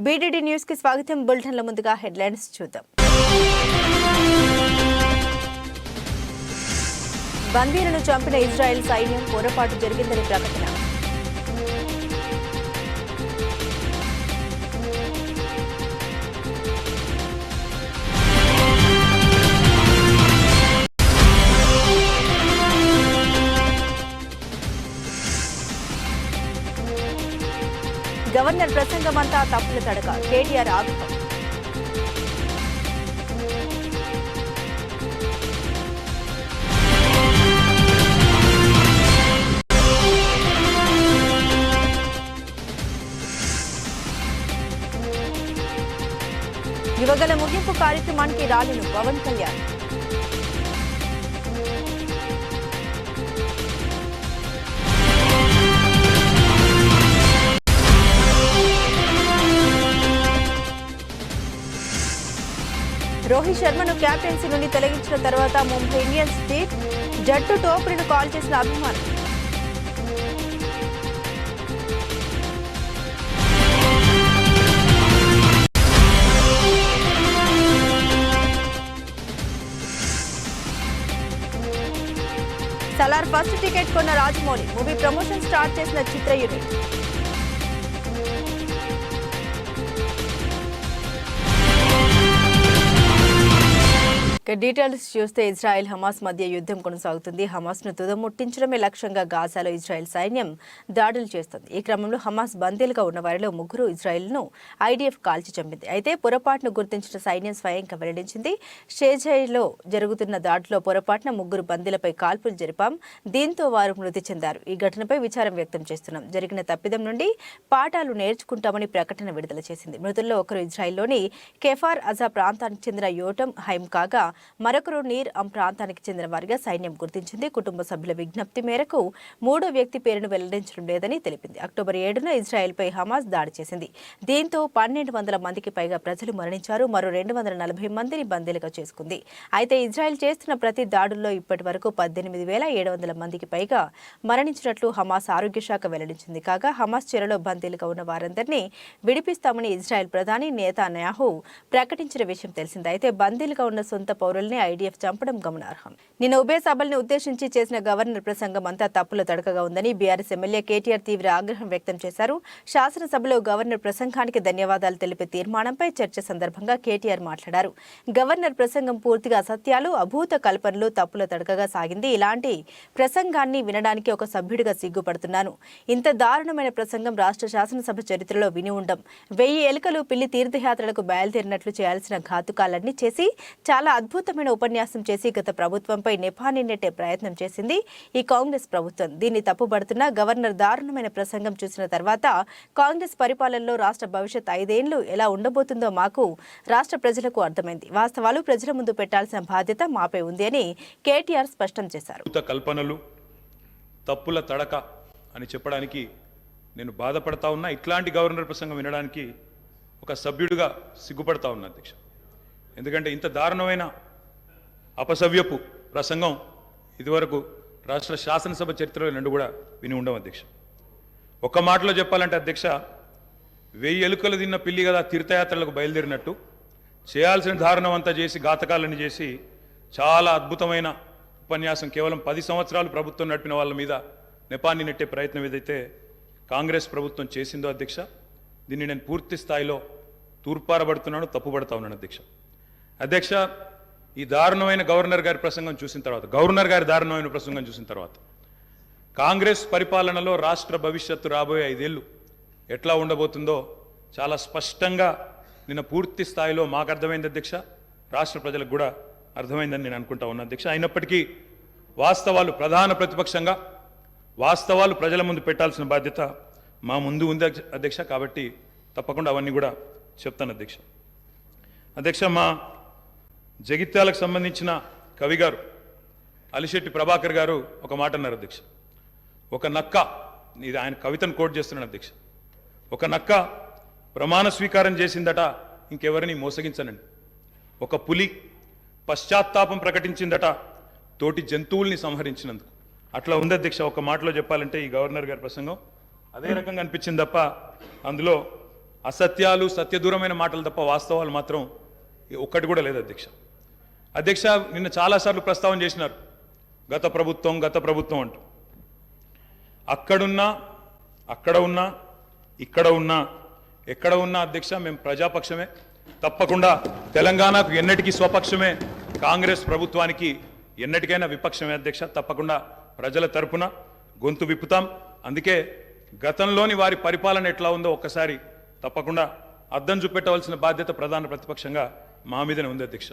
BDD news కి స్వాగతం. బులెటిన్ల ముందుగా హెడ్లైన్స్ చూద్దాం. బందీలను చంపిన ఇజ్రాయెల్ సైన్యం పొరపాటు జరిగిందని ప్రకటన. గవర్నర్ ప్రసంగమంతా తప్పుల తడక, కేటీఆర్ ఆగ్రహం. యువగల ముగింపు కార్యక్రమానికి రాలిన పవన్ కళ్యాణ్. రోహిత్ శర్మను కెప్టెన్సీ నుండి తొలగించిన తర్వాత ముంబై ఇండియన్స్ జట్టు టోపరిను కాల్ చేసిన అభిమానులు. సలార్ ఫస్ట్ టికెట్ కొన్న రాజమౌళి, మూవీ ప్రమోషన్ స్టార్ట్ చేసిన చిత్ర యూనిట్. డీటెయిల్స్ చూస్తే ఇజ్రాయెల్ హమాస్ మధ్య యుద్ధం కొనసాగుతుంది. హమాస్ను తుదముట్టించడమే లక్ష్యంగా గాజాలో ఇజ్రాయెల్ సైన్యం దాడులు చేస్తుంది. ఈ క్రమంలో హమాస్ బందీలుగా ఉన్న వారిలో 3 ఇజ్రాయెల్ను ఐడీఎఫ్ కాల్చి చంపింది. అయితే పొరపాటును గుర్తించిన సైన్యం స్వయంగా వెల్లడించింది. షేజైలో జరుగుతున్న దాడిలో పొరపాటున 3 బందీలపై కాల్పులు జరిపాం. దీంతో వారు మృతి చెందారు. ఈ ఘటనపై విచారం వ్యక్తం చేస్తున్నాం. జరిగిన తప్పిదం నుండి పాఠాలు నేర్చుకుంటామని ప్రకటన విడుదల చేసింది. మృతుల్లో ఒకరు ఇజ్రాయెల్లోని కెఫార్ అజా ప్రాంతానికి చెందిన యోటం హైమ్ కాగా మరొకరు నీర్ అం ప్రాంతానికి చెందిన వారిగా సైన్యం గుర్తించింది. కుటుంబ సభ్యుల విజ్ఞప్తి మేరకు 3వ వ్యక్తి పేరును వెల్లడించడం లేదని తెలిపింది. అక్టోబర్ 7న ఇజ్రాయెల్పై హమాస్ దాడి చేసింది. దీంతో 1200 మందికి పైగా ప్రజలు మరణించారు. మరో 240 మందిని బందీలుగా చేసుకుంది. అయితే ఇజ్రాయెల్ చేస్తున్న ప్రతి దాడుల్లో ఇప్పటి వరకు 18,700 మందికి పైగా మరణించినట్లు హమాస్ ఆరోగ్య శాఖ వెల్లడించింది. కాగా హమాస్ చెరలో బందీలుగా ఉన్న వారందరినీ విడిపిస్తామని ఇజ్రాయెల్ ప్రధాని నెతన్యాహు ప్రకటించిన విషయం తెలిసింది. అయితే బందీలుగా ఉన్న సొంత పౌరుల్ని ఐడీఎఫ్ చంపడం గమనార్హం. నిన్న ఉభయ సభలను ఉద్దేశించి చేసిన గవర్నర్ ప్రసంగం అంతా తప్పుల తడకగా ఉందని బీఆర్ఎస్ ఎమ్మెల్యే కేటీఆర్ తీవ్ర ఆగ్రహం వ్యక్తం చేశారు. శాసనసభలో గవర్నర్ ప్రసంగానికి ధన్యవాదాలు తెలిపే తీర్మానంపై చర్చ సందర్భంగా కేటీఆర్ మాట్లాడారు. గవర్నర్ ప్రసంగం పూర్తిగా అసత్యాలు, అభూత కల్పనలు, తప్పుల తడకగా సాగింది. ఇలాంటి ప్రసంగాన్ని వినడానికి ఒక సభ్యుడిగా సిగ్గుపడుతున్నాను. ఇంత దారుణమైన ప్రసంగం రాష్ట్ర శాసనసభ చరిత్రలో విని ఉండం. 1000 ఎలుకలు పిల్లి తీర్థయాత్రలకు బయలుదేరినట్లు చేయాల్సిన ఘాతుకాలన్నీ చేసి చాలా అద్భుతమైన ఉపన్యాసం చేసి గత ప్రభుత్వంపై నెపాన్ని నెట్టే ప్రయత్నం చేసింది ఈ కాంగ్రెస్ ప్రభుత్వం. దీన్ని తప్పుపడుతున్న గవర్నర్ దారుణమైన ప్రసంగం చూసిన తర్వాత కాంగ్రెస్ పరిపాలనలో రాష్ట్ర భవిష్యత్ 5 ఏళ్లు ఎలా ఉండబోతుందో మాకు రాష్ట్ర ప్రజలకు అర్థమైంది. వాస్తవాలు ప్రజల ముందు పెట్టాల్సిన బాధ్యత మాపై ఉంది అని కేటీఆర్ స్పష్టం చేశారు. కల్పనలు, తప్పుల తడక అని చెప్పడానికి నేను బాధపడతా ఉన్నా. ఇట్లాంటి గవర్నర్ ప్రసంగం వినడానికి ఒక సభ్యుడిగా సిగ్గుపడతా ఉన్నా అధ్యక్ష. ఎందుకంటే ఇంత దారుణమైన అపసవ్యపు ప్రసంగం ఇదివరకు రాష్ట్ర శాసనసభ చరిత్రలో రెండు కూడా విని ఉండవు అధ్యక్ష. ఒక్క మాటలో చెప్పాలంటే అధ్యక్ష, 1000 ఎలుకలు తిన్న పిల్లి కదా తీర్థయాత్రలకు బయలుదేరినట్టు చేయాల్సిన దారుణం అంతా చేసి ఘాతకాలను చేసి చాలా అద్భుతమైన ఉపన్యాసం కేవలం 10 సంవత్సరాలు ప్రభుత్వం నడిపిన వాళ్ళ మీద నెపాన్ని నెట్టే ప్రయత్నం ఏదైతే కాంగ్రెస్ ప్రభుత్వం చేసిందో అధ్యక్ష, దీన్ని నేను పూర్తి స్థాయిలో తూర్పారబడుతున్నాను, తప్పుపడతా ఉన్నాను అధ్యక్ష. అధ్యక్ష, ఈ దారుణమైన గవర్నర్ గారి ప్రసంగం చూసిన తర్వాత కాంగ్రెస్ పరిపాలనలో రాష్ట్ర భవిష్యత్తు రాబోయే 5 ఏళ్లు ఎట్లా ఉండబోతుందో చాలా స్పష్టంగా నిన్న పూర్తి స్థాయిలో మాకు అర్థమైంది అధ్యక్ష, రాష్ట్ర ప్రజలకు కూడా అర్థమైందని నేను అనుకుంటా ఉన్నా అధ్యక్ష. అయినప్పటికీ వాస్తవాలు ప్రధాన ప్రతిపక్షంగా వాస్తవాలు ప్రజల ముందు పెట్టాల్సిన బాధ్యత మా ముందు ఉంది అధ్యక్ష. కాబట్టి తప్పకుండా అవన్నీ కూడా చెప్తాను అధ్యక్ష. అధ్యక్ష, మా జగిత్యాలకు సంబంధించిన కవి గారు అలిశెట్టి ప్రభాకర్ గారు ఒక మాట అన్నారు అధ్యక్ష. ఒక నక్క, ఇది ఆయన కవితను కోట్ చేస్తున్నాను అధ్యక్ష, ఒక నక్క ప్రమాణ స్వీకారం చేసిందట ఇంకెవరిని మోసగించనండి. ఒక పులి పశ్చాత్తాపం ప్రకటించిందట తోటి జంతువుల్ని సంహరించినందుకు. అట్లా ఉంది అధ్యక్ష. ఒక మాటలో చెప్పాలంటే ఈ గవర్నర్ గారి ప్రసంగం అదే రకంగా అనిపించింది తప్ప అందులో అసత్యాలు, సత్యదూరమైన మాటలు తప్ప వాస్తవాలు మాత్రం ఒక్కటి కూడా లేదు అధ్యక్ష. అధ్యక్ష, నిన్న చాలాసార్లు ప్రస్తావన చేసినారు గత ప్రభుత్వం అంటూ. అక్కడున్నా, అక్కడ ఉన్నా, ఇక్కడ ఉన్నా, ఎక్కడ ఉన్నా అధ్యక్ష మేము ప్రజాపక్షమే. తప్పకుండా తెలంగాణకు ఎన్నటికీ స్వపక్షమే, కాంగ్రెస్ ప్రభుత్వానికి ఎన్నటికైనా విపక్షమే అధ్యక్ష. తప్పకుండా ప్రజల తరపున గొంతు విప్పుతాం. అందుకే గతంలోని వారి పరిపాలన ఎట్లా ఉందో ఒక్కసారి తప్పకుండా అద్దం చూపెట్టవలసిన బాధ్యత ప్రధాన ప్రతిపక్షంగా మా మీదనే ఉంది అధ్యక్ష.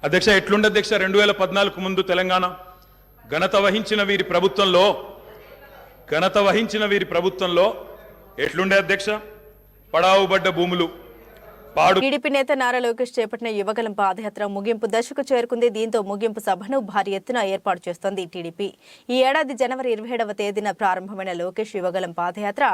అధ్యక్ష, ఎట్లుండే అధ్యక్ష 2014 ముందు తెలంగాణ ఘనత వహించిన వీరి ప్రభుత్వంలో ఎట్లుండే అధ్యక్ష? పడావుబడ్డ భూములు, టీడీపీ నేత నారా లోకేష్ చేపట్టిన యువగలం పాదయాత్ర ముగింపు దశకు చేరుకుంది. దీంతో ముగింపు సభను భారీ ఎత్తున ఏర్పాటు చేస్తోంది టీడీపీ. ఈ ఏడాది జనవరి 27వ తేదీన ప్రారంభమైన లోకేష్ యువగలం పాదయాత్ర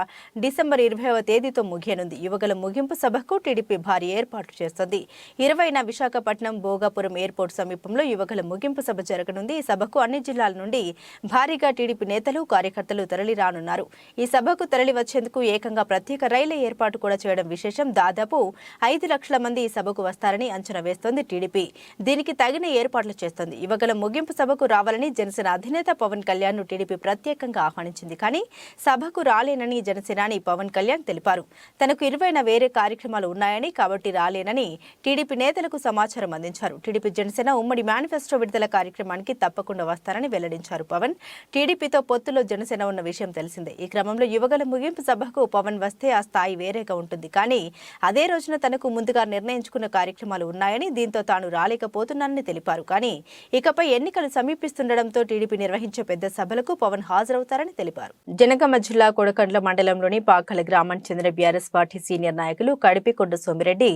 డిసెంబర్ 20వ తేదీతో ముగియనుంది. యువగలం ముగింపు సభకు టీడీపీ భారీ ఏర్పాట్లు చేస్తోంది. 20న విశాఖపట్నం భోగాపురం ఎయిర్పోర్ట్ సమీపంలో యువగలం ముగింపు సభ జరగనుంది. ఈ సభకు అన్ని జిల్లాల నుండి భారీగా టీడీపీ నేతలు, కార్యకర్తలు తరలి రానున్నారు. ఈ సభకు తరలి వచ్చేందుకు ఏకంగా ప్రత్యేక రైళ్ల ఏర్పాటు కూడా చేయడం విశేషం. దాదాపు 5 లక్షల మంది ఈ సభకు వస్తారని అంచనా వేస్తోంది టీడీపీ. దీనికి తగిన ఏర్పాట్లు చేస్తోంది. యువగలం ముగింపు సభకు రావాలని జనసేన అధినేత పవన్ కళ్యాణ్ ను టీడీపీ ప్రత్యేకంగా ఆహ్వానించింది. కానీ సభకు రాలేనని జనసేనాని పవన్ కళ్యాణ్ తెలిపారు. తనకు 20న వేరే కార్యక్రమాలు ఉన్నాయని, కాబట్టి రాలేనని టీడీపీ నేతలకు సమాచారం అందించారు. టీడీపీ జనసేన ఉమ్మడి మేనిఫెస్టో విడుదల కార్యక్రమానికి తప్పకుండా వస్తారని వెల్లడించారు పవన్. టీడీపీతో పొత్తులో జనసేన ఉన్న విషయం తెలిసిందే. ఈ క్రమంలో యువగలం ముగింపు సభకు పవన్ వస్తే ఆ స్థాయి వేరేగా ఉంటుంది. కానీ అదే రోజున తనకు ముందుగా నిర్ణయించుకున్న కార్యక్రమాలు ఉన్నాయని, దీంతో తాను రాలేకపోతున్నానని తెలిపారు. కానీ ఇకపై ఎన్నికలు సమీపిస్తుండటంతో టీడీపీ నిర్వహించే పెద్ద సభలకు పవన్ హాజరవుతారని తెలిపారు. జనగామ జిల్లా కొడకండ్ల మండలంలోని పాకల గ్రామానికి చెందిన బీఆర్ఎస్ పార్టీ సీనియర్ నాయకులు కడిపికొండ సోమిరెడ్డి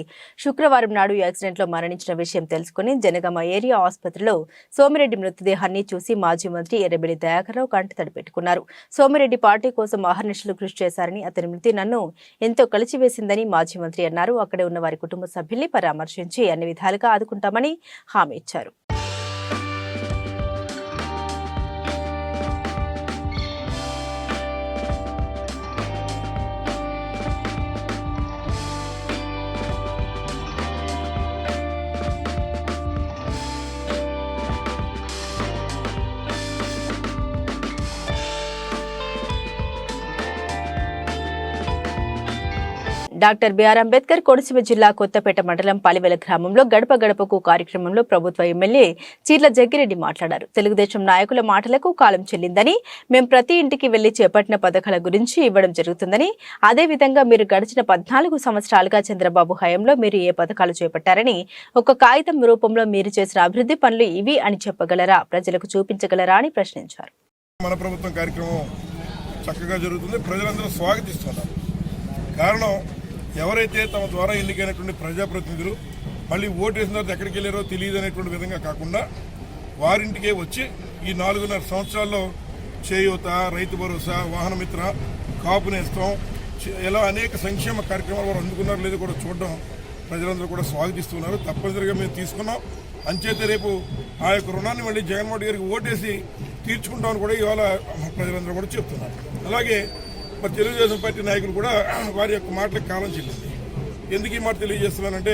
శుక్రవారం నాడు యాక్సిడెంట్లో మరణించిన విషయం తెలుసుకుని జనగామ ఏరియా ఆసుపత్రిలో సోమిరెడ్డి మృతదేహాన్ని చూసి మాజీ మంత్రి ఎర్రబెల్లి దయాకర్రావు కంటతడి పెట్టుకున్నారు. సోమిరెడ్డి పార్టీ కోసం అహర్నిశలు కృషి చేశారని, అతని మృతి నన్ను ఎంతో కలిచివేసిందని మాజీ మంత్రి అన్నారు. అక్కడే ఉన్న వారి కుటుంబ సభ్యుల్ని పరామర్శించి అన్ని విధాలుగా ఆదుకుంటామని హామీ ఇచ్చారు. డాక్టర్ బిఆర్ అంబేద్కర్ కోనసీమ జిల్లా కొత్తపేట మండలం పలివెల గ్రామంలో గడప గడపకు కార్యక్రమంలో ప్రభుత్వ ఎమ్మెల్యే చీర్ల జగ్గిరెడ్డి మాట్లాడారు. తెలుగుదేశం నాయకుల మాటలకు కాలం చెల్లిందని, మేం ప్రతి ఇంటికి వెళ్లి చేపట్టిన పథకాల గురించి ఇవ్వడం జరుగుతుందని, అదేవిధంగా మీరు గడిచిన 14 సంవత్సరాలుగా చంద్రబాబు హయాంలో మీరు ఏ పథకాలు చేపట్టారని, ఒక కాగితం రూపంలో మీరు చేసిన అభివృద్ధి పనులు ఇవి అని చెప్పగలరా, ప్రజలకు చూపించగలరా అని ప్రశ్నించారు. మన ప్రభుత్వం కార్యక్రమం చక్కగా జరుగుతుంది, ప్రజలందరూ స్వాగతిస్తున్నారు. కారణం, ఎవరైతే తమ ద్వారా ఎన్నికైనటువంటి ప్రజాప్రతినిధులు మళ్ళీ ఓటేసిన తర్వాత ఎక్కడికి వెళ్ళారో తెలియదు అనేటువంటి విధంగా కాకుండా వారింటికే వచ్చి ఈ 4.5 సంవత్సరాల్లో చేయూత, రైతు భరోసా, వాహనమిత్ర, కాపు నేస్తం ఇలా అనేక సంక్షేమ కార్యక్రమాలు వారు అందుకున్నారు లేదో కూడా చూడడం ప్రజలందరూ కూడా స్వాగతిస్తున్నారు. తప్పనిసరిగా మేము తీసుకున్నాం. అంచేతే రేపు ఆ యొక్క రుణాన్ని మళ్ళీ జగన్మోహన్ గారికి ఓటేసి తీర్చుకుంటామని కూడా ఇవాళ ప్రజలందరూ కూడా చెప్తున్నారు. అలాగే మరి తెలుగుదేశం పార్టీ నాయకులు కూడా వారి యొక్క మాటలకు కాలం చెల్లింది. ఎందుకు ఈ మాట తెలియజేస్తున్నానంటే,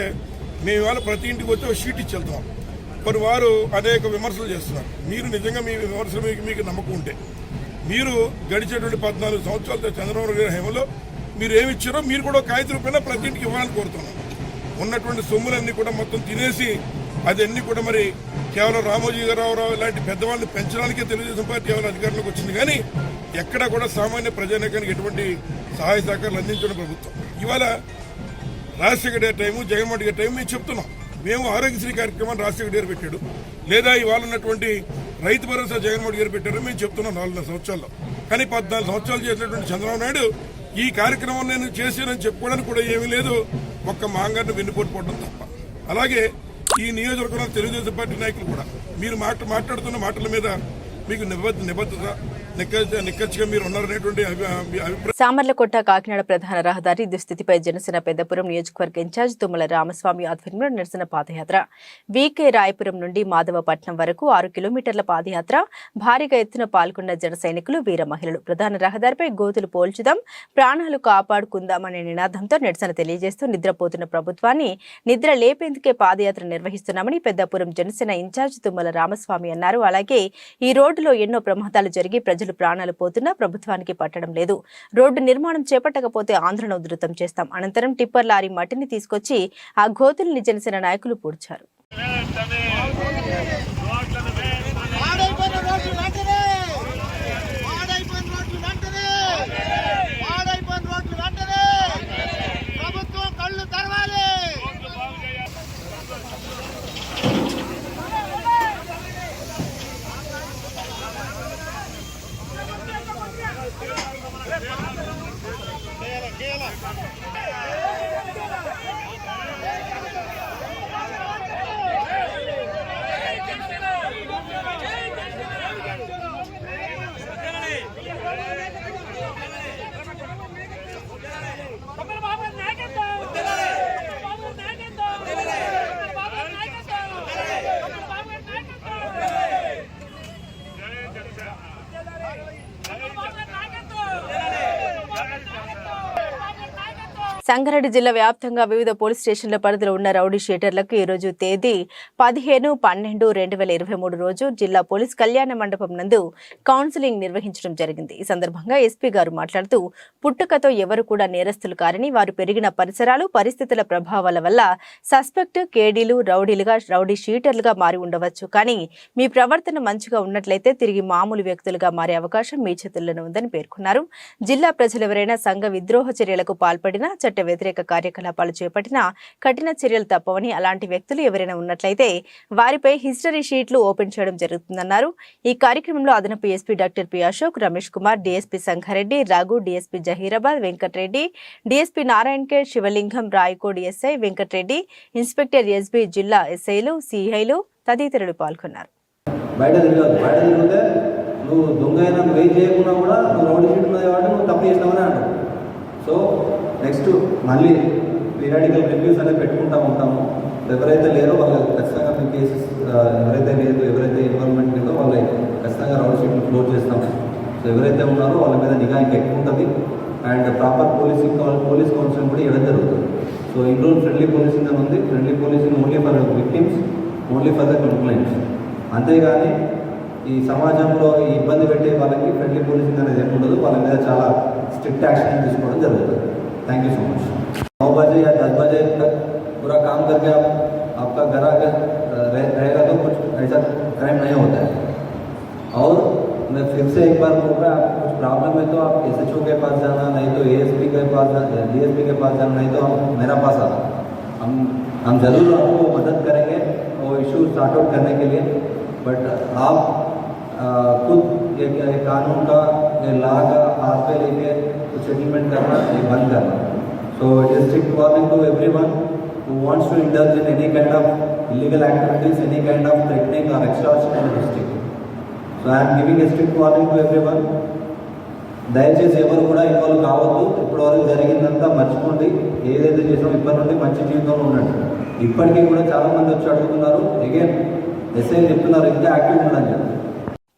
మేము ఇవాళ ప్రతి ఇంటికి వచ్చి ఒక షీట్ ఇచ్చి వెళ్తున్నాం. మరి వారు అనేక విమర్శలు చేస్తున్నారు. మీరు నిజంగా మీ విమర్శలు మీకు నమ్మకం ఉంటే, మీరు గడిచేటువంటి 14 సంవత్సరాలతో చంద్రబాబు గారి హయాంలో మీరు ఏమి ఇచ్చారో మీరు కూడా కాగితం రూపాయన ప్రతి ఇంటికి ఇవ్వాలని కోరుతున్నాం. ఉన్నటువంటి సొమ్ములన్నీ కూడా మొత్తం తినేసి అదన్నీ కూడా మరి కేవలం రామోజీరావు లాంటి పెద్దవాళ్ళని పెంచడానికే తెలుగుదేశం పార్టీ కేవలం అధికారంలోకి వచ్చింది. కానీ ఎక్కడా కూడా సామాన్య ప్రజానీకానికి ఎటువంటి సహాయ సహకారాలు అందించిన ప్రభుత్వం. ఇవాళ రాజశేఖర గారి టైము, జగన్మోహన్ గారి టైం మేము చెప్తున్నాం. మేము ఆరోగ్యశ్రీ కార్యక్రమాన్ని రాజశేఖర గారు పెట్టాడు, లేదా ఇవాళ ఉన్నటువంటి రైతు భరోసా జగన్మోహన్ గారు పెట్టారు మేము చెప్తున్నాం 4.5 సంవత్సరాల్లో. కానీ 14 సంవత్సరాలు చేసినటువంటి చంద్రబాబు నాయుడు ఈ కార్యక్రమం నేను చేశానని చెప్పుకోవడానికి కూడా ఏమీ లేదు, ఒక్క మాంగారిని వెన్నుపోటుపోవడం తప్ప. అలాగే ఈ నియోజకవర్గంలో తెలుగుదేశం పార్టీ నాయకులు కూడా మీరు మాట్లాడుతున్న మాటల మీద మీకు నిబద్ధత నిక్కచ్చిగా మీరు ఉన్నారనేటువంటి అభిప్రాయం. సామర్లకోట కాకినాడ ప్రధాన రహదారి దుస్థితిపై జనసేన పెద్దపురం నియోజకవర్గ ఇన్ఛార్జ్ తుమ్మల రామస్వామి ఆధ్వర్యంలో నిరసన పాదయాత్ర. వీకే రాయపురం నుండి మాధవపట్నం వరకు 6 కిలోమీటర్ల పాదయాత్ర. భారీగా ఎత్తున పాల్గొన్న జన సైనికులు, వీర మహిళలు. ప్రధాన రహదారిపై గోతులు పోల్చుదాం, ప్రాణాలు కాపాడుకుందాం అనే నినాదంతో నిరసన తెలియజేస్తూ నిద్రపోతున్న ప్రభుత్వాన్ని నిద్ర లేపేందుకే పాదయాత్ర నిర్వహిస్తున్నామని పెద్దపురం జనసేన ఇన్ఛార్జ్ తుమ్మల రామస్వామి అన్నారు. అలాగే ఈ రోడ్డులో ఎన్నో ప్రమాదాలు జరిగి ప్రజలు ప్రాణాలు పోతున్నా ప్రభుత్వానికి పట్టడం లేదు. రోడ్డు నిర్మాణం చేపట్టకపోతే ఆందోళన ఉధృతం చేస్తాం. అనంతరం టిప్పర్ లారీ మట్టిని తీసుకొచ్చి ఆ గోతుల్ని జనసేన నాయకులు పూడ్చారు. సంగారెడ్డి జిల్లా వ్యాప్తంగా వివిధ పోలీస్ స్టేషన్ల పరిధిలో ఉన్న రౌడీ షీటర్లకు ఈ రోజు తేదీ 15/12/2023 రోజు జిల్లా పోలీస్ కళ్యాణ మండపం నందు కౌన్సిలింగ్ నిర్వహించడం జరిగింది. ఈ సందర్భంగా ఎస్పీ గారు మాట్లాడుతూ పుట్టుకతో ఎవరు కూడా నేరస్తులు కారని, వారు పెరిగిన పరిసరాలు, పరిస్థితుల ప్రభావాల వల్ల సస్పెక్ట్, కేడీలు, రౌడీ షీటర్లుగా మారి ఉండవచ్చు. కానీ మీ ప్రవర్తన మంచిగా ఉన్నట్లయితే తిరిగి మామూలు వ్యక్తులుగా మారే అవకాశం మీ చేతుల్లోనే ఉందని పేర్కొన్నారు. జిల్లా ప్రజలు ఎవరైనా సంఘ విద్రోహ చర్యలకు పాల్పడినా, చట్ట వ్యతిరేక కార్యకలాపాలు చేపట్టిన కఠిన చర్యలు తప్పవని, అలాంటి వ్యక్తులు ఎవరైనా ఉన్నట్లయితే వారిపై హిస్టరీ షీట్లు ఓపెన్ చేయడం జరుగుతుందన్నారు. ఈ కార్యక్రమంలో అదనపు SP doctor P Ashok, Ramesh Kumar, DSP Sangareddy, Raghu, DSP Zaheerabad, Venkata Reddy, DSP Narayana K, Sivalingam, Rayakod SI Venkata Reddy, inspector SB, జిల్లా ఎస్ఐలు, సిఐలు తదితరులు పాల్గొన్నారు. నువ్వు దొంగ అయినా వెయి చేయకుండా కూడా నువ్వు రౌడీ షీట్ ఉన్నది కాబట్టి నువ్వు తప్పు చేసినావని అంటావు. సో నెక్స్ట్ మళ్ళీ పీరియాడికల్ రివ్యూస్ అనేది పెట్టుకుంటూ ఉంటాము. ఎవరైతే లేరో వాళ్ళకి ఖచ్చితంగా మీ కేసెస్, ఎవరైతే ఇన్వాల్వ్మెంట్ లేదో వాళ్ళకి ఖచ్చితంగా రౌడీ షీట్లు క్లోజ్ చేస్తాము. సో ఎవరైతే ఉన్నారో వాళ్ళ మీద నిఘా ఇంకా ఎక్కువ ఉంటుంది. అండ్ ప్రాపర్ పోలీస్ కౌన్సిలింగ్ కూడా ఇవ్వడం జరుగుతుంది. సో ఇన్ రోజు ఫ్రెండ్లీ పోలీసింగ్ అని ఉంది. Friendly policing only for victims, only for the complaints. అంతేగాని ఈ సమాజంలో ఈ ఇబ్బంది పెట్టే వాళ్ళకి ఫ్రెండ్లీ పోలీసింగ్ అనేది ఏమి ఉండదు. వాళ్ళ మీద చాలా स्ट्रिक्ट एक्शन తీసుకోవడం జరుగుతుంది. Thank you so much. 9 बजे या 10 बजे तक पूरा काम करके आपका घर आकर रहेगा तो कुछ ऐसा क्राइम नहीं होता है. और मैं फिर से एक बार बोल रहा हूँ, कुछ प्रॉब्लम है तो आप SHO के पास जाना, नहीं तो ASP के पास जाना, DSP के पास जाना, नहीं तो मेरा पास आना. हम ज़रूर आपको मदद करेंगे वो इशू सॉर्ट आउट करने के लिए. बट आप खुद ये कानून का, ये लॉ का हाथ पे लेके तो सेटलमेंट करना ये बंद करना. So it is strict warning to everyone who wants to indulge in any kind of illegal activities, any kind of threatening or extortion in the district. So I am giving a strict warning to everyone. దయచేసి ఎవరు కూడా involve కావద్దు. ఇప్పటివరకు జరిగిందంతా మర్చిపోండి. ఏదైతే చేసామో ఇప్పటి నుండి మంచి జీవితంలో ఉండండి. ఇప్పటికీ కూడా చాలామంది వచ్చి అడుగుతున్నారు, అగైన్ ఎస్ఐ చెప్తున్నారు ఇంకా యాక్టివ్ ఉండని చెప్పి.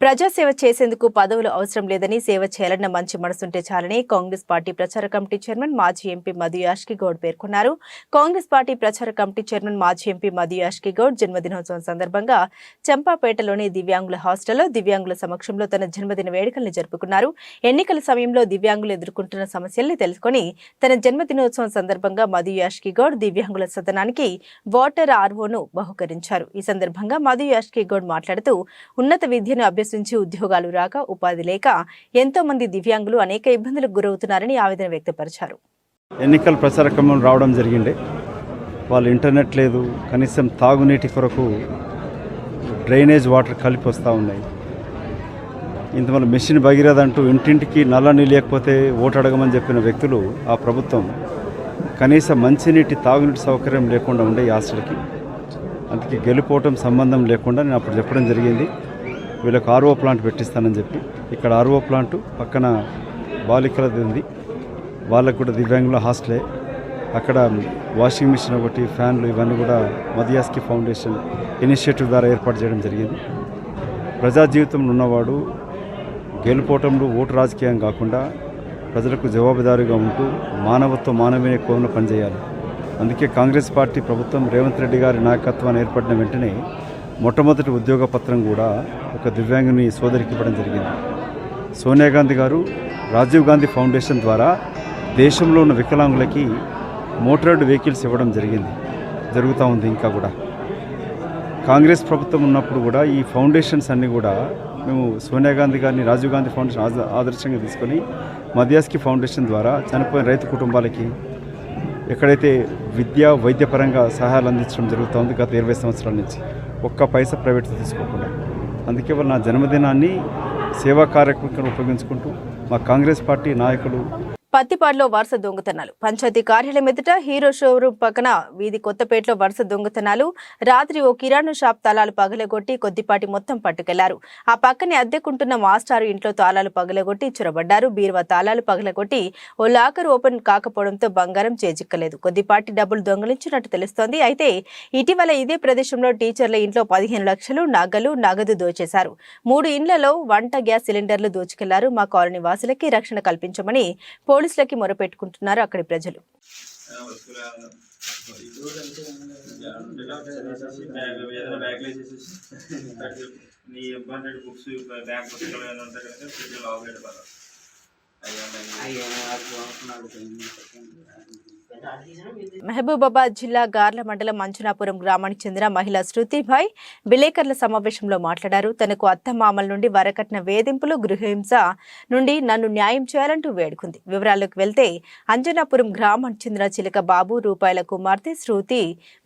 ప్రజాసేవ చేసేందుకు పదవులు అవసరం లేదని, సేవ చేయాలన్న మంచి మనసుంటే చాలని కాంగ్రెస్ పార్టీ ప్రచార కమిటీ చైర్మన్ మాజీ ఎంపీ మధు యాష్కి గౌడ్ పేర్కొన్నారు. కాంగ్రెస్ పార్టీ ప్రచార కమిటీ చైర్మన్ మాజీ ఎంపీ మధు యాష్కి గౌడ్ జన్మదినోత్సవం సందర్భంగా చంపాపేటలోని దివ్యాంగుల హాస్టల్లో దివ్యాంగుల సమక్షంలో తన జన్మదిన వేడుకల్ని జరుపుకున్నారు. ఎన్నికల సమయంలో దివ్యాంగులు ఎదుర్కొంటున్న సమస్యల్ని తెలుసుకుని తన జన్మదినోత్సవం సందర్భంగా మధు యాష్కి గౌడ్ దివ్యాంగుల సదనానికి వాటర్ ఆర్వోను బహుకరించారు. ఈ సందర్భంగా మధు యాష్కి గౌడ్ మాట్లాడుతూ ఉన్నత విద్యను అభ్యసించి ఉద్యోగాలు రాక, ఉపాధి లేక ఎంతో మంది దివ్యాంగులు అనేక ఇబ్బందులకు గురవుతున్నారని ఆవేదన వ్యక్తపరిచారు. ఎన్నికల ప్రచార క్రమం రావడం జరిగింది. వాళ్ళు ఇంటర్నెట్ లేదు, కనీసం తాగునీటి కొరకు డ్రైనేజ్ వాటర్ కలిపి వస్తూ ఉన్నాయి. ఇంతవల్ల మెషిన్ భగీరథంటూ ఇంటింటికి నల్ల నీళ్ళు లేకపోతే ఓటు అడగమని చెప్పిన వ్యక్తులు ఆ ప్రభుత్వం కనీసం మంచినీటి తాగునీటి సౌకర్యం లేకుండా ఉండే ఈ హాస్టల్కి అందుకే గెలుపోవటం సంబంధం లేకుండా నేను అప్పుడు చెప్పడం జరిగింది. వీళ్ళకి ఆర్ఓ ప్లాంట్ పెట్టిస్తానని చెప్పి ఇక్కడ ఆర్ఓ ప్లాంట్ పక్కన బాలికలది ఉంది, వాళ్ళకు కూడా దివ్యాంగుల హాస్టలే. అక్కడ వాషింగ్ మిషన్ ఒకటి, ఫ్యాన్లు ఇవన్నీ కూడా మదియాస్కి ఫౌండేషన్ ఇనిషియేటివ్ ద్వారా ఏర్పాటు చేయడం జరిగింది. ప్రజా జీవితంలో ఉన్నవాడు గెలుపోవటంలో ఓటు రాజకీయం కాకుండా ప్రజలకు జవాబుదారీగా ఉంటూ మానవీయ కోణంలో పనిచేయాలి. అందుకే కాంగ్రెస్ పార్టీ ప్రభుత్వం రేవంత్ రెడ్డి గారి నాయకత్వాన్ని ఏర్పడిన వెంటనే మొట్టమొదటి ఉద్యోగ పత్రం కూడా ఒక దివ్యాంగుని సోదరికి ఇవ్వడం జరిగింది. సోనియా గాంధీ గారు రాజీవ్ గాంధీ ఫౌండేషన్ ద్వారా దేశంలో ఉన్న వికలాంగులకి మోటరైడ్ వెహికల్స్ ఇవ్వడం జరుగుతూ ఉంది. ఇంకా కూడా కాంగ్రెస్ ప్రభుత్వం ఉన్నప్పుడు కూడా ఈ ఫౌండేషన్స్ అన్నీ కూడా మేము సోనియా గాంధీ గారిని రాజీవ్ గాంధీ ఫౌండేషన్ ఆదర్శంగా తీసుకొని మధ్యాస్కి ఫౌండేషన్ ద్వారా చనిపోయిన రైతు కుటుంబాలకి ఎక్కడైతే విద్యా వైద్యపరంగా సహాయాలు అందించడం జరుగుతుంది గత 20 సంవత్సరాల నుంచి, ఒక్క పైసా ప్రైవేట్ తీసుకోకుండా. అందుకే వాళ్ళు నా జన్మదినాన్ని సేవా కార్యక్రమం ఉపయోగించుకుంటూ మా కాంగ్రెస్ పార్టీ నాయకులు. పత్తిపాడులో వరుస దొంగతనాలు. పంచాయతీ కార్యాలయం ఎదుట హీరో షోరూమ్ పక్కన వీధి కొత్తపేటలో వరుస దొంగతనాలు. రాత్రి ఓ కిరాణా షాప్ తాళాలు పగలగొట్టి కొద్దిపాటి మొత్తం పట్టుకెళ్లారు. ఆ పక్కనే అద్దెకుంటున్న మాస్టారు ఇంట్లో తాళాలు పగలగొట్టి చొరబడ్డారు. బీరువా తాళాలు పగలగొట్టి ఓ లాకర్ ఓపెన్ కాకపోవడంతో బంగారం చేజిక్కలేదు. కొద్దిపాటి డబ్బులు దొంగలించినట్టు తెలుస్తోంది. అయితే ఇటీవల ఇదే ప్రదేశంలో టీచర్ల ఇంట్లో 15 లక్షలు నగలు, నగదు దోచేశారు. 3 ఇండ్లలో వంట గ్యాస్ సిలిండర్లు దోచుకెళ్లారు. మా కాలనీ వాసులకి రక్షణ కల్పించమని పోలీసులకి మొరపెట్టుకుంటున్నారు అక్కడి ప్రజలు. మహబూబాబాద్ జిల్లా గార్ల మండలం మంచునాపురం గ్రామానికి చెందిన మహిళ శృతిభాయ్ విలేకరుల సమావేశంలో మాట్లాడారు. తనకు అత్తమామల నుండి వరకట్న వేధింపులు, గృహహింస నుండి నన్ను న్యాయం చేయాలంటూ వేడుకుంది. వివరాల్లోకి వెళ్తే అంజనాపురం గ్రామానికి చెందిన చిలక బాబు రూపాయల కుమార్తె శృతి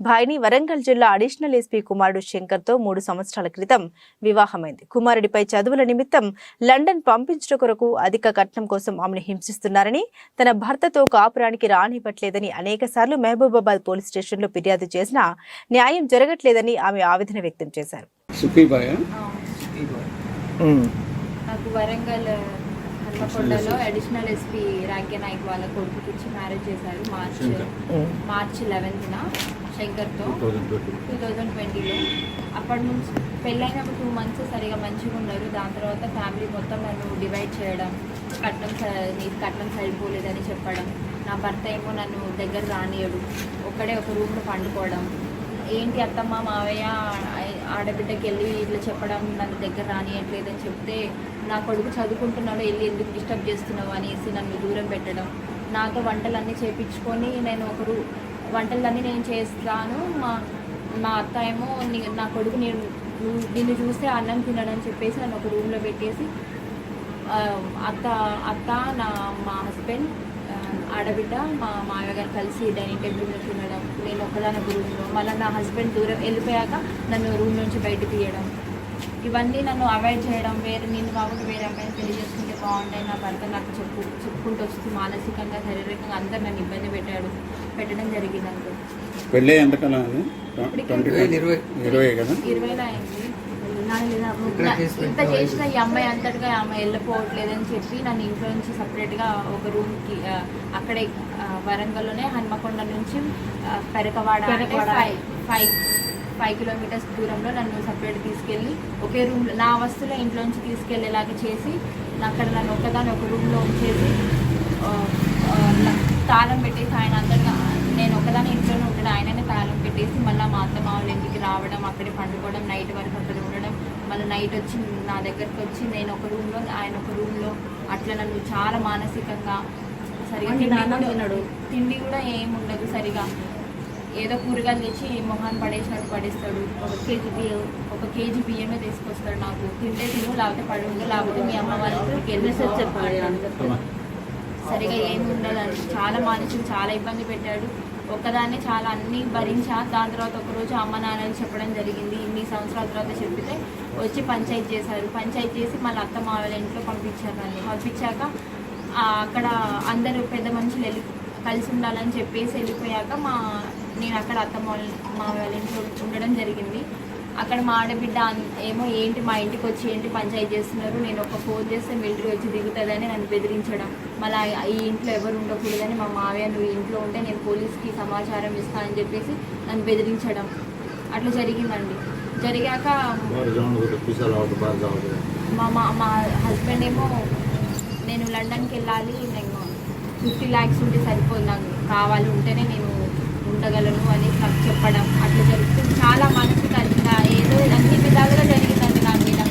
భాయ్ని వరంగల్ జిల్లా అడిషనల్ ఎస్పీ కుమారుడు శంకర్తో 3 సంవత్సరాల క్రితం వివాహమైంది. కుమారుడిపై చదువుల నిమిత్తం లండన్ పంపించడం కొరకు అధిక కట్నం కోసం ఆమెను హింసిస్తున్నారని, తన భర్తతో కాపురానికి రానివ్వట్లేదని అనేకసార్లు మహబూబాబాద్ పోలీస్ స్టేషన్లో ఫిర్యాదు చేసినా న్యాయం జరగట్లేదని ఆమె ఆవేదన వ్యక్తం చేశారు. నాకు వరంగల్ హన్మకొండలో అడిషనల్ ఎస్పీ రాంకే నాయక్ వాళ్ళ కొడుకుకి ఇచ్చి మ్యారేజ్ చేశారు మార్చ్ 11న శంకర్తో 2020లో. అప్పటి నుంచి పెళ్ళైన 2 మంత్స్ సరిగా మంచిగా ఉన్నారు. దాని తర్వాత ఫ్యామిలీ మొత్తం నన్ను డివైడ్ చేయడం, కట్నం సరిపోలేదని చెప్పడం, నా భర్త ఏమో నన్ను దగ్గర రానియడు, ఒక్కడే ఒక రూమ్లో పండుకోవడం, ఏంటి అత్తమ్మ మావయ్య ఆడబిడ్డకి వెళ్ళి ఇట్లా చెప్పడం, నన్ను దగ్గర రానియట్లేదని చెప్తే నా కొడుకు చదువుకుంటున్నాడు వెళ్ళి ఎందుకు డిస్టర్బ్ చేస్తున్నావు అనేసి నన్ను దూరం పెట్టడం, నాతో వంటలన్నీ చేయించుకొని నేను వంటలన్నీ నేను చేస్తాను, మా అత్త ఏమో నా కొడుకు నిన్ను చూస్తే అన్నం తినడని చెప్పేసి నన్ను ఒక రూమ్లో పెట్టేసి అత్త మా హస్బెండ్ ఆడబిడ్డ మా మామయ్య గారు కలిసి డైనింగ్ టేబుల్ మీద తినడం, నేను ఒక్కదాని రూమ్లో, మళ్ళీ నా హస్బెండ్ దూరం వెళ్ళిపోయాక నన్ను రూమ్ నుంచి బయట తీయడం, ఇవన్నీ నన్ను అవాయిడ్ చేయడం, నేను కాబట్టి వేరే అమ్మాయిని పెళ్లి చేసుకుంటే బాగుంటాయి, నా భర్త నాకు చెప్పుకుంటూ వస్తూ మానసికంగా శారీరకంగా అందరు నన్ను ఇబ్బంది పెట్టడం జరిగింది. అంతే. పెళ్ళి ఎంతకాలం 20లో అయింది. ఇంత చేసిన ఈ అమ్మాయి అంతటిగా ఆమె వెళ్ళిపోవట్లేదని చెప్పి నన్ను ఇంట్లో నుంచి సపరేట్గా ఒక రూమ్కి అక్కడే వరంగల్లోనే హన్మకొండ నుంచి పెరకవాడ 5 కిలోమీటర్స్ దూరంలో నన్ను సపరేట్ తీసుకెళ్ళి ఒకే రూమ్లో నా వస్తువులో ఇంట్లోంచి తీసుకెళ్ళేలాగా చేసి అక్కడ నన్ను ఒక రూమ్లో ఉంచేసి తాళం పెట్టేసి ఆయన అందరిగా నేను ఒకదాని ఇంట్లోనే ఉంటాడు, ఆయననే తాళం పెట్టేసి మళ్ళీ మా అత్త మామూలు ఇంటికి రావడం, అక్కడే పండుకోవడం, నైట్ వరకు అక్కడ ఉండడం, మళ్ళీ నైట్ వచ్చి నా దగ్గరకు వచ్చి నేను ఒక రూమ్లో ఆయన ఒక రూమ్లో అట్లా నన్ను చాలా మానసికంగా సరిగా తిండి కూడా ఏమి ఉండదు సరిగా, ఏదో కూరగాయలు తెచ్చి మొహాన్ని పడేసినట్టు పడేస్తాడు, 1 కేజీ బియ్యమే తీసుకొస్తాడు, నాకు తింటే తిను లేకపోతే పడుండు లేకపోతే మీ అమ్మ వాళ్ళకి వెళ్ళేసి చెప్పాలి, సరిగా ఏమి ఉండాలని చాలా మానసిక చాలా ఇబ్బంది పెట్టాడు. ఒక్కదాన్ని చాలా అన్నీ భరించా. దాని తర్వాత ఒకరోజు అమ్మ నాన్నలు చెప్పడం జరిగింది. ఇన్ని సంవత్సరాల తర్వాత చెప్పితే వచ్చి పంచాయతీ చేశారు. పంచాయతీ చేసి మళ్ళీ అత్త మావల ఇంట్లో పంపించారు. నన్ను పంపించాక అక్కడ అందరూ పెద్ద మనుషులు కలిసి ఉండాలని చెప్పేసి వెళ్ళిపోయాక నేను అక్కడ అత్త మావల ఇంట్లో ఉండడం జరిగింది. అక్కడ మా ఆడబిడ్డ ఏమో ఏంటి మా ఇంటికి వచ్చి ఏంటి పంచాయతీ చేస్తున్నారు, నేను ఒక ఫోన్ చేస్తే మిలిటరీ వచ్చి దిగుతుందని నన్ను బెదిరించడం, మళ్ళీ ఈ ఇంట్లో ఎవరు ఉండకూడదని మా మావయ్య నువ్వు ఇంట్లో ఉంటే నేను పోలీస్కి సమాచారం ఇస్తానని చెప్పేసి నన్ను బెదిరించడం అట్లా జరిగిందండి. జరిగాక మా హస్బెండ్ ఏమో నేను లండన్కి వెళ్ళాలి, నేను 50 lakhs ఉంటే సరిపోదు, నాకు కావాలి ఉంటేనే నేను ఉండగలను అని నాకు చెప్పడం అట్లా జరుగుతుంది. చాలా మనసుగా ఏదో అన్ని విధాలుగా జరిగిందండి నా మీద.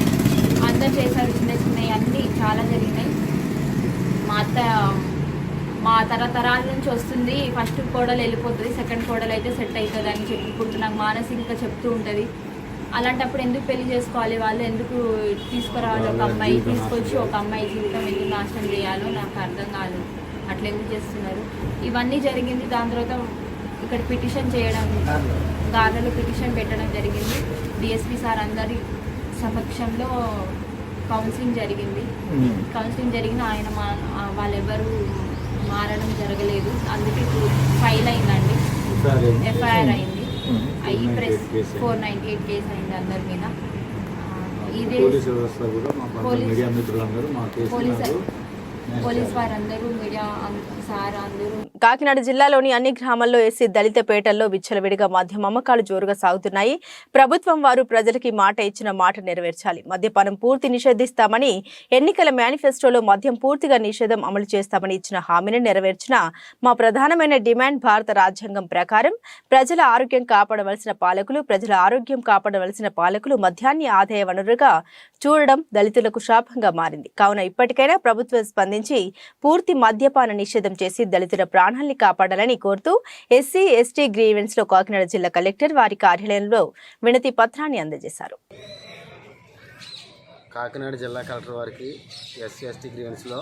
అందరు చేశారు, చిన్న చిన్నవి అన్నీ చాలా జరిగినాయి. మా తరతరాల నుంచి వస్తుంది, ఫస్ట్ కోడలు వెళ్ళిపోతుంది, సెకండ్ కోడలు అయితే సెట్ అవుతుంది అని చెప్పుకుంటూ నాకు మానసికంగా చెప్తూ ఉంటుంది. అలాంటప్పుడు ఎందుకు పెళ్లి చేసుకోవాలి, వాళ్ళు ఎందుకు తీసుకురావాలి, ఒక అమ్మాయి తీసుకొచ్చి ఒక అమ్మాయి జీవితం ఎందుకు నాశనం చేయాలో నాకు అర్థం కాదు. అట్లా ఎందుకు చేస్తున్నారు, ఇవన్నీ జరిగింది. దాని తర్వాత ఇక్కడ పిటిషన్ చేయడం, గార్లలో పిటిషన్ పెట్టడం జరిగింది. డిఎస్పీ సార్ అందరి సమక్షంలో కౌన్సిలింగ్ జరిగింది. ఆయన వాళ్ళెవరూ మారడం జరగలేదు, అందుకే ఫైల్ అయిందండి, ఎఫ్ఐఆర్ అయింది. ఈ ప్రెస్ 498 కేసు అయింది అందరి మీద. ఇదే పోలీస్ వారందరూ, మీడియా సార్ అందరూ. కాకినాడ జిల్లాలోని అన్ని గ్రామాల్లో ఎస్సీ దళిత పేటల్లో విచ్చలవిడిగా మద్యం అమ్మకాలు జోరుగా సాగుతున్నాయి. ప్రభుత్వం వారు ప్రజలకి మాట ఇచ్చిన మాట నెరవేర్చాలి. మద్యపానం పూర్తి నిషేధిస్తామని ఎన్నికల మేనిఫెస్టోలో మద్యం పూర్తిగా నిషేధం అమలు చేస్తామని ఇచ్చిన హామీని నెరవేర్చిన మా ప్రధానమైన డిమాండ్ భారత రాజ్యాంగం ప్రకారం ప్రజల ఆరోగ్యం కాపాడవలసిన పాలకులు మద్యాన్ని ఆదాయ వనరుగా చూడడం దళితులకు శాపంగా మారింది. కావున ఇప్పటికైనా ప్రభుత్వం స్పందించి పూర్తి మద్యపాన నిషేధం చేసి దళితుల ప్రాణాల్ని కాపాడాలని కోరుతూ ఎస్సీ ఎస్టీ గ్రీవెన్స్ లో కాకినాడ జిల్లా కలెక్టర్ వారి కార్యాలయంలో వినతి పత్రాన్ని అందజేశారు. కాకినాడ జిల్లా కలెక్టర్ వారికి ఎస్సీ ఎస్టీ గ్రీవెన్స్లో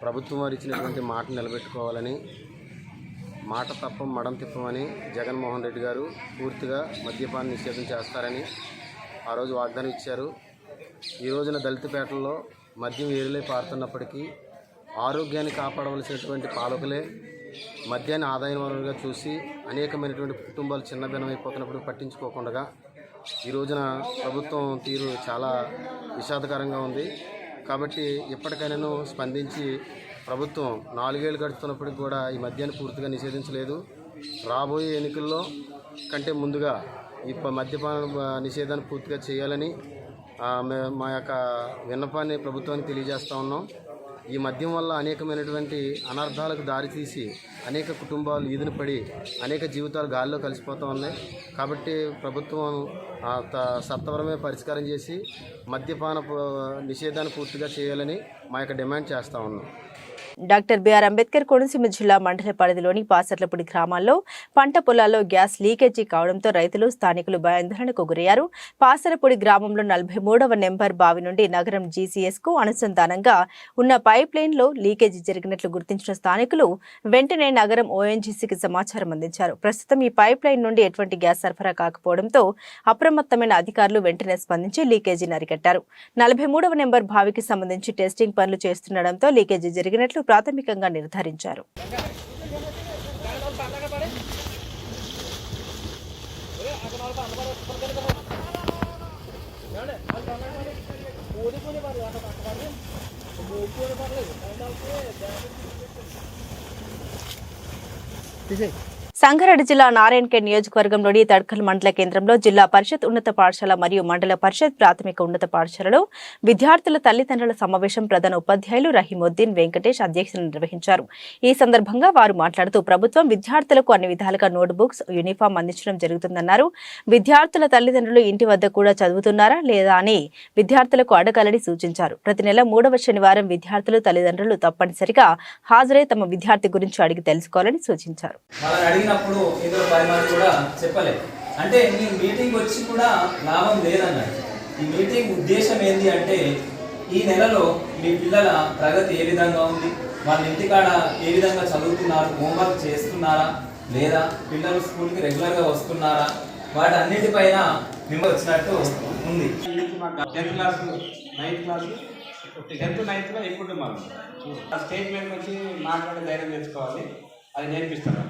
ప్రభుత్వం వారు ఇచ్చినటువంటి మాట నిలబెట్టుకోవాలని, మాట తప్పం మడం తిప్పమని జగన్మోహన్ రెడ్డి గారు పూర్తిగా మద్యపాన నిషేధం చేస్తారని ఆ రోజు వాగ్దానం ఇచ్చారు. ఈ రోజున దళితపేటల్లో మద్యం ఏరులై పారుతున్నప్పటికీ ఆరోగ్యాన్ని కాపాడవలసినటువంటి పాలకులే మద్యాన్ని ఆదాయ వనరుగా చూసి అనేకమైనటువంటి కుటుంబాలు చిన్నభిన్నమైపోతున్నప్పుడు పట్టించుకోకుండా ఈ రోజున ప్రభుత్వం తీరు చాలా విషాదకరంగా ఉంది. కాబట్టి ఇప్పటికైనాను స్పందించి ప్రభుత్వం 4 ఏళ్ళు గడుస్తున్నప్పటికి కూడా ఈ మద్యాన్ని పూర్తిగా నిషేధించలేదు. రాబోయే ఎన్నికల్లో కంటే ముందుగా ఈ మద్యపాన నిషేధాన్ని పూర్తిగా చేయాలని మా యొక్క విన్నపాన్ని ప్రభుత్వానికి తెలియజేస్తూ ఉన్నాం. ఈ మద్యం వల్ల అనేకమైనటువంటి అనర్థాలకు దారితీసి అనేక కుటుంబాలు ఈదిన పడి అనేక జీవితాలు గాలిలో కలిసిపోతూ ఉన్నాయి. కాబట్టి ప్రభుత్వం సత్వరమే పరిష్కారం చేసి మద్యపాన నిషేధాన్ని పూర్తిగా చేయాలని మా యొక్క డిమాండ్ చేస్తూ ఉన్నాం. డాక్టర్ బిఆర్ అంబేద్కర్ కోనసీమ జిల్లా మండల పరిధిలోని పాసర్లపూడి గ్రామాల్లో పంట పొలాల్లో గ్యాస్ లీకేజీ కావడంతో రైతులు స్థానికులు భయాందోళనకు గురయ్యారు. పాసరపూడి గ్రామంలో 43వ నెంబర్ బావి నుండి నగరం జీసీఎస్ కు అనుసంధానంగా ఉన్న పైప్ లైన్ లో లీకేజీ జరిగినట్లు గుర్తించిన స్థానికులు వెంటనే నగరం ఓఎన్జీసీకి సమాచారం అందించారు. ప్రస్తుతం ఈ పైప్ లైన్ నుండి ఎటువంటి గ్యాస్ సరఫరా కాకపోవడంతో అప్రమత్తమైన అధికారులు వెంటనే స్పందించి లీకేజీని అరికట్టారు. 43వ నెంబర్ బావికి సంబంధించి టెస్టింగ్ పనులు చేస్తుండటంతో లీకేజీ జరిగినట్లు ప్రాథమికంగా నిర్ధారించారు. సంగారెడ్డి జిల్లా నారాయణఖేడ్ నియోజకవర్గంలోని తడ్కల్ మండల కేంద్రంలో జిల్లా పరిషత్ ఉన్నత పాఠశాల మరియు మండల పరిషత్ ప్రాథమిక ఉన్నత పాఠశాలలో విద్యార్థుల తల్లిదండ్రుల సమావేశం ప్రధాన ఉపాధ్యాయులు రహీముద్దీన్ వెంకటేష్ అధ్యక్షతన నిర్వహించారు. ఈ సందర్భంగా వారు మాట్లాడుతూ ప్రభుత్వం విద్యార్థులకు అన్ని విధాలుగా నోట్ బుక్స్, యూనిఫామ్ అందించడం జరుగుతుందన్నారు. విద్యార్థుల తల్లిదండ్రులు ఇంటి వద్ద కూడా చదువుతున్నారా లేదా అని విద్యార్థులకు అడగాలని సూచించారు. ప్రతి నెల 3వ శనివారం విద్యార్థులు తల్లిదండ్రులు తప్పనిసరిగా హాజరై తమ విద్యార్థి గురించి అడిగి తెలుసుకోవాలని సూచించారు. అడిగినప్పుడు ఇందులో 10 మంది కూడా చెప్పలేదు. అంటే మీ మీటింగ్ వచ్చి కూడా లాభం లేదన్నారు. ఈ మీటింగ్ ఉద్దేశం ఏంటి అంటే ఈ నెలలో మీ పిల్లల ప్రగతి ఏ విధంగా ఉంది, వాళ్ళ ఇంటికాడ ఏ విధంగా చదువుతున్నారు, హోంవర్క్ చేస్తున్నారా లేదా, పిల్లలు స్కూల్కి రెగ్యులర్గా వస్తున్నారా, వాటి అన్నిటిపైన మేము వచ్చినట్టు ఉంది. 10th class 9th class 10th 9th లో ఇప్పుడు మనం స్టేజ్ మీద వచ్చి మాట్లాడే ధైర్యం తెచ్చుకోవాలి, అది నేర్పిస్తారు.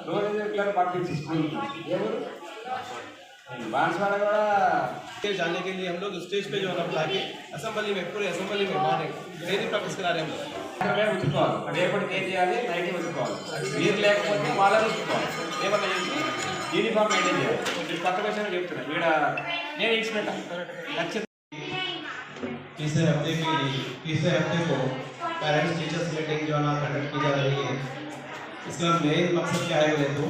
రోజు రెగ్యులర్ పంపించి స్కూల్కి ఎవరు बांसवाड़ा కూడా जाने के लिए हम लोग स्टेज पे जो है ना बुला के असेंबली में पूरे असेंबली में मॉर्निंग डेली प्रैक्टिस करा रहे हैं हम लोग ఉతుక్కోవాలి రేపటికి ఏం చేయాలి నైట్ ఉతుక్కోవాలి మీరు లేకపోతే వాళ్ళని ఉతుక్కోవాలి ఏమన్నా చేసి యూనిఫామ్ మెయింటైన్ చేయాలి మీరు కొత్త విషయాలు చెప్తున్నా ఈడ నేను ఇచ్చిపెట్టా ఖచ్చితంగా तीसरे हफ्ते को पेरेंट्स टीचर्स मीटिंग जो है ना कंडक्ट की जा रही है। इसका मेन मकसद क्या है बोले तो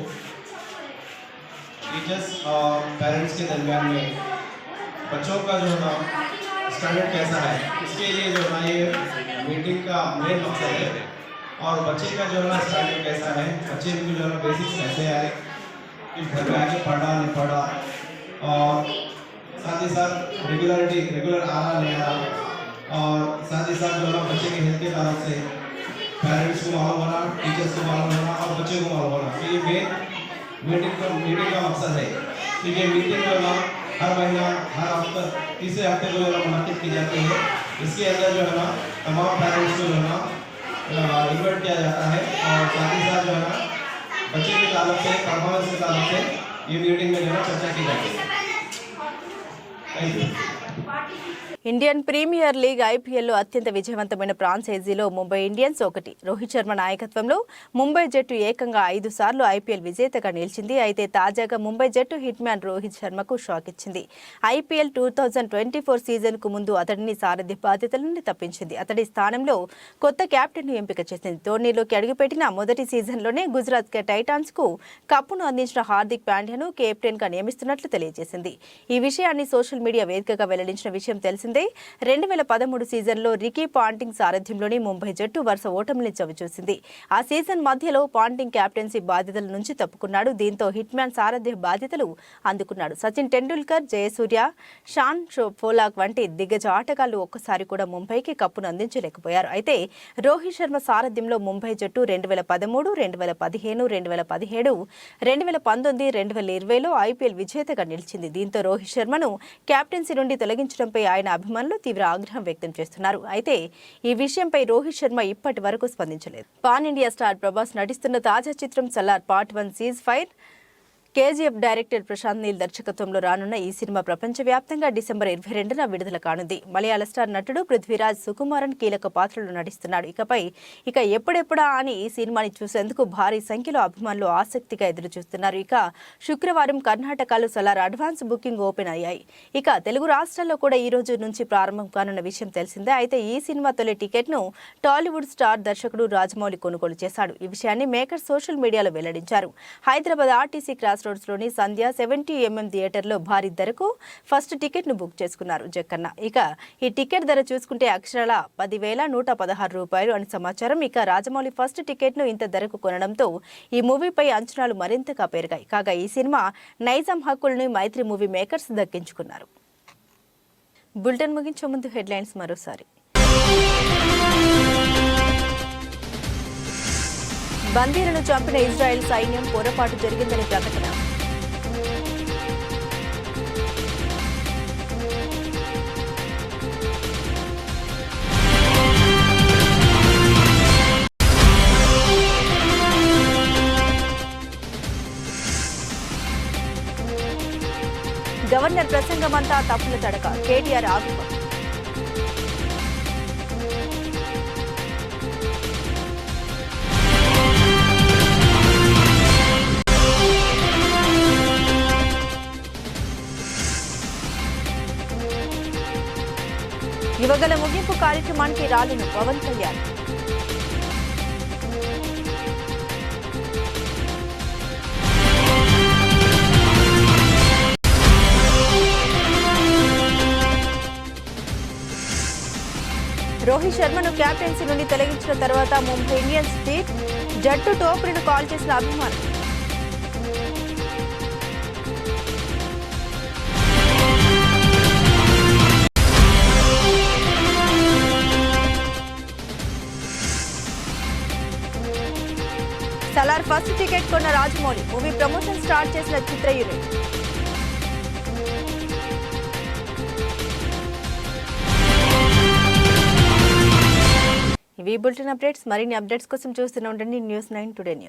टीचर्स और पेरेंट्स के दरमियान में बच्चों का जो है ना स्टैंडर्ड कैसा है इसके लिए जो है ना ये मीटिंग का मेन मकसद है। और बच्चे का जो है ना स्टैंडर्ड कैसा है, बच्चे को जो है ना बेसिक्स कैसे है कि घर में आके पढ़ा नहीं पढ़ा, और साथ ही साथ रेगुलर आना नहीं आना, और साथ ही साथ जो है ना बच्चे के हेल्थ के तरफ से पेरेंट्स को मालूम होना, टीचर्स को मालूम होना और बच्चे को मालूम होना। तो ये मेन मीटिंग का मकसद है। तो ये मीटिंग जो है ना हर महीना हर हफ्ते तीसरे हफ्ते को जो है ना मुनक़िद की जाती है। इसके अंदर जो है ना तमाम पेरेंट्स को जो है ना इन्वाइट किया जाता है, और साथ ही साथ जो है ना बच्चे के ताल्लुक से परफॉर्मेंस के ताल्लुक से ये मीटिंग में जो है चर्चा की जाती है। Thank you. Indian Premier League ఐపీఎల్లో అత్యంత విజయవంతమైన ఫ్రాంచైజీలో ముంబై ఇండియన్స్ ఒకటి. రోహిత్ శర్మ నాయకత్వంలో ముంబై జట్టు ఏకంగా 5 సార్లు ఐపీఎల్ విజేతగా నిలిచింది. అయితే తాజాగా ముంబై జట్టు హిట్ మ్యాన్ రోహిత్ శర్మకు షాక్ ఇచ్చింది. ఐపీఎల్ 2024 సీజన్కు ముందు అతడిని సారథ్య బాధ్యతల నుండి తప్పించింది. అతడి స్థానంలో కొత్త కెప్టెన్ను ఎంపిక చేసింది. టోర్నీలోకి అడుగుపెట్టిన మొదటి సీజన్లోనే గుజరాత్ టైటాన్స్కు కప్పును అందించిన హార్దిక్ పాండ్యాను కెప్టెన్గా నియమిస్తున్నట్లు తెలియజేసింది. ఈ విషయాన్ని సోషల్ మీడియా వేదికగా వెల్లడించిన విషయం తెలిసిందే. 2013 సీజన్లో రికీ పాంటింగ్ సారథ్యంలోని ముంబై జట్టు వరుస ఓటమిని చవిచూసింది. ఆ సీజన్ మధ్యలో పాంటింగ్ కెప్టెన్సీ బాధ్యతల నుంచి తప్పుకున్నాడు. దీంతో హిట్ మ్యాన్ సారథ్య బాధ్యతలు అందుకున్నాడు. సచిన్ టెండూల్కర్, జయసూర్య, షాన్ పోలాక్ వంటి దిగ్గజ ఆటగాళ్లు ఒక్కసారి కూడా ముంబైకి కప్పును అందించలేకపోయారు. అయితే రోహిత్ శర్మ సారథ్యంలో ముంబై జట్టు 2013, 2015, 2017, 2019, 2020లో ఐపీఎల్ విజేతగా నిలిచింది. దీంతో రోహిత్ శర్మను కెప్టెన్సీ నుండి తొలగించడంపై ఆయన అభిమానులు తీవ్ర ఆగ్రహం వ్యక్తం చేస్తున్నారు. అయితే ఈ విషయంపై రోహిత్ శర్మ ఇప్పటి వరకు స్పందించలేదు. పాన్ ఇండియా స్టార్ ప్రభాస్ నటిస్తున్న తాజా చిత్రం Salaar part 1 ceasefire KGF director Prashanth Neel దర్శకత్వంలో రానున్న ఈ సినిమా ప్రపంచవ్యాప్తంగా డిసెంబర్ 22న విడుదల కానుంది. మలయాళ స్టార్ నటుడు పృథ్వీరాజ్ సుకుమారన్ కీలక పాత్రలో నటిస్తున్నాడు. ఇక ఎప్పుడెప్పుడా అని ఈ సినిమాని చూసేందుకు భారీ సంఖ్యలో అభిమానులు ఆసక్తిగా ఎదురుచూస్తున్నారు. ఇక శుక్రవారం కర్ణాటకలో సలార్ అడ్వాన్స్ బుకింగ్ ఓపెన్ అయ్యాయి. ఇక తెలుగు రాష్ట్రాల్లో కూడా ఈ రోజు నుంచి ప్రారంభం కానున్న విషయం తెలిసిందే. అయితే ఈ సినిమా తొలి టికెట్ను టాలీవుడ్ స్టార్ దర్శకుడు రాజమౌళి కొనుగోలు చేశాడు. ఈ విషయాన్ని మేకర్ సోషల్ మీడియాలో వెల్లడించారు. హైదరాబాద్ ఆర్టీసీ క్రాస్ రోడ్స్లోని సంధ్య 70mm థియేటర్లో భారీ ధరకు ఫస్ట్ టికెట్ను బుక్ చేసుకున్నారు జక్కన్న. ఇక ఈ టికెట్ ధర చూసుకుంటే అక్షరాల 10,116 రూపాయలు అని సమాచారం. ఇక రాజమౌళి ఫస్ట్ టికెట్ను ఇంత ధరకు కొనడంతో ఈ మూవీపై అంచనాలు మరింతగా పెరిగాయి. కాగా ఈ సినిమా నైజాం హక్కుల్ని మైత్రి మూవీ మేకర్స్ దక్కించుకున్నారు. బులెటిన్ ముగించే ముందు హెడ్లైన్స్ మరోసారి. బందీలను చంపిన ఇజ్రాయెల్ సైన్యం పొరపాటు జరిగిందని ప్రకటన. గవర్నర్ ప్రసంగమంతా తప్పుల తడక, కేటీఆర్ ఆగ్రహం. యువగల ముగింపు కార్యక్రమానికి రాలిన పవన్ కళ్యాణ్. రోహిత్ శర్మను కెప్టెన్సీ నుండి తొలగించిన తర్వాత ముంబై ఇండియన్స్ టీమ్ జట్టు టోపీని కాల్ చేసిన అభిమానులు. సలార్ ఫస్ట్ టికెట్ కొన్న రాజమౌళి, మూవీ ప్రమోషన్ స్టార్ట్ చేసిన చిత్ర యూనిట్. ఇవి బులెటిన్ అప్డేట్స్. మరిన్ని అప్డేట్స్ కోసం చూస్తూనే ఉండండి News 9 Today News.